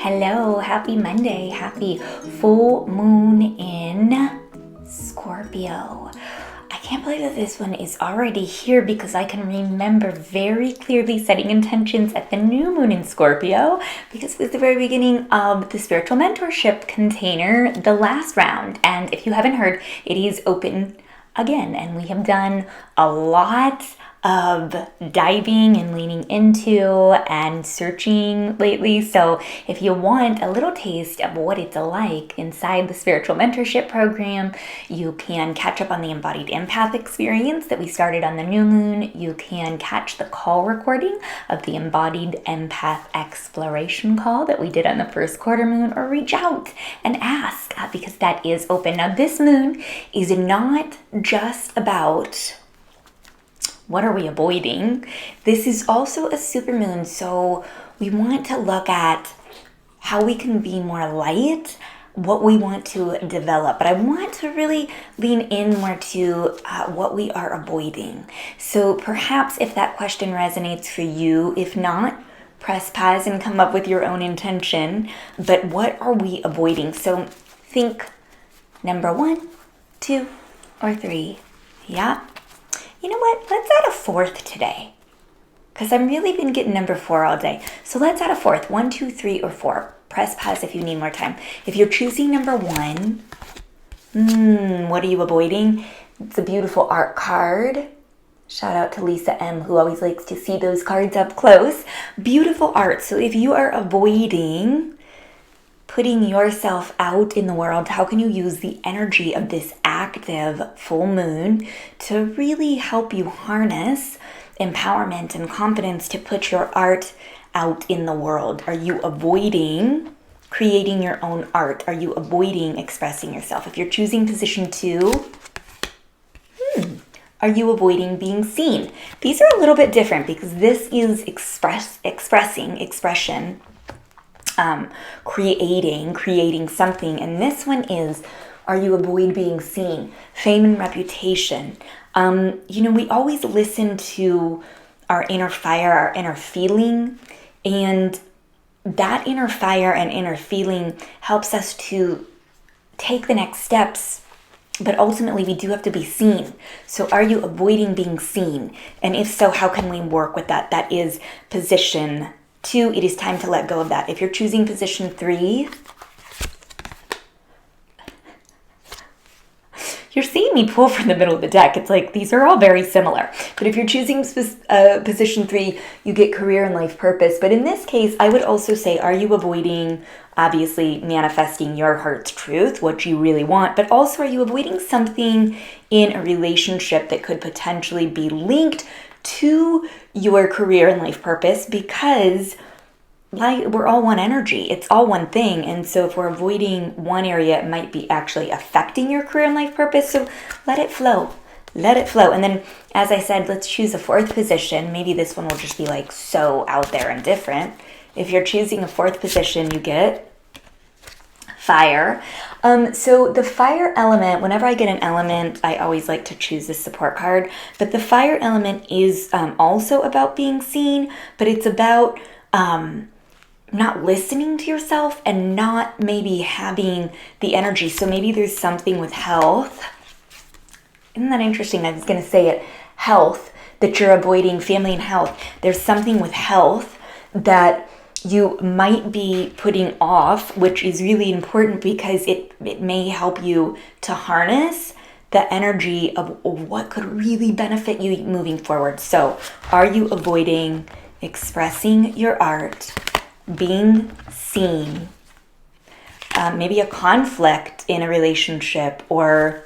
Hello, happy Monday, happy full moon in Scorpio. I can't believe that this one is already here because I can remember very clearly setting intentions at the new moon in Scorpio because it was the very beginning of the Spiritual Mentorship container, the last round. And if you haven't heard, it is open again, and we have done a lot of diving and leaning into and searching lately. So if you want a little taste of what it's like inside the Spiritual Mentorship program, you can catch up on the embodied empath experience that we started on the new moon. You can catch the call recording of the embodied empath exploration call that we did on the first quarter moon, or reach out and ask because that is open. Now this moon is not just about what are we avoiding. This is also a supermoon, so we want to look at how we can be more light, what we want to develop. But I want to really lean in more to what we are avoiding. So perhaps if that question resonates for you, if not, press pause and come up with your own intention. But what are we avoiding? So think number 1, 2, or 3. Yeah. You know what? Let's add a 4th today because I've really been getting number 4 all day. So let's add a 4th. 1, 2, 3, or 4. Press pause if you need more time. If you're choosing number 1, what are you avoiding? It's a beautiful art card. Shout out to Lisa M, who always likes to see those cards up close. Beautiful art. So if you are avoiding putting yourself out in the world, how can you use the energy of this active full moon to really help you harness empowerment and confidence to put your art out in the world? Are you avoiding creating your own art? Are you avoiding expressing yourself? If you're choosing position 2, are you avoiding being seen? These are a little bit different because this is expression, creating something. And this one is, are you avoid being seen? Fame and reputation. We always listen to our inner fire, our inner feeling, and that inner fire and inner feeling helps us to take the next steps. But ultimately, we do have to be seen. So are you avoiding being seen? And if so, how can we work with that? That is position 2, it is time to let go of that. If you're choosing position 3, you're seeing me pull from the middle of the deck. It's like these are all very similar. But if you're choosing position 3, you get career and life purpose. But in this case, I would also say, are you avoiding, obviously, manifesting your heart's truth, what you really want, but also are you avoiding something in a relationship that could potentially be linked to your career and life purpose? Because we're all one energy. It's all one thing. And so if we're avoiding one area, it might be actually affecting your career and life purpose. So let it flow. Let it flow. And then, as I said, let's choose a 4th position. Maybe this one will just be like so out there and different. If you're choosing a 4th position, you get fire. So the fire element, whenever I get an element, I always like to choose the support card. But the fire element is also about being seen, but it's about not listening to yourself and not maybe having the energy. So maybe there's something with health. Isn't that interesting? I was going to say it. Health, that you're avoiding, family and health. There's something with health that you might be putting off, which is really important because it may help you to harness the energy of what could really benefit you moving forward. So are you avoiding expressing your art, being seen, maybe a conflict in a relationship, or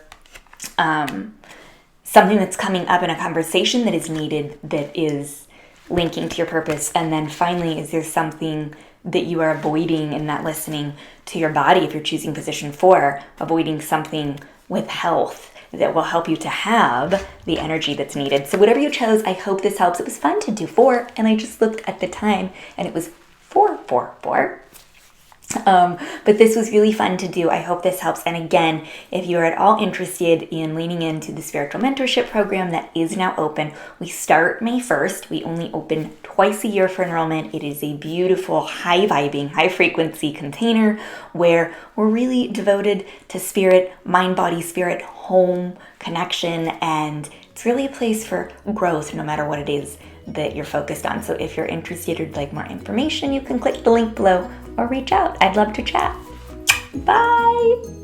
something that's coming up in a conversation that is needed that is linking to your purpose? And then finally, is there something that you are avoiding and not listening to your body? If you're choosing position 4, avoiding something with health that will help you to have the energy that's needed. So whatever you chose, I hope this helps. It was fun to do 4, and I just looked at the time and it was 4:44. But this was really fun to do. I hope this helps. And again, if you're at all interested in leaning into the Spiritual Mentorship program that is now open, we start May 1st. We only open twice a year for enrollment. It is a beautiful, high vibing, high frequency container where we're really devoted to spirit, mind, body, spirit, home connection. And it's really a place for growth no matter what it is that you're focused on. So if you're interested or would like more information, you can click the link below or reach out. I'd love to chat. Bye.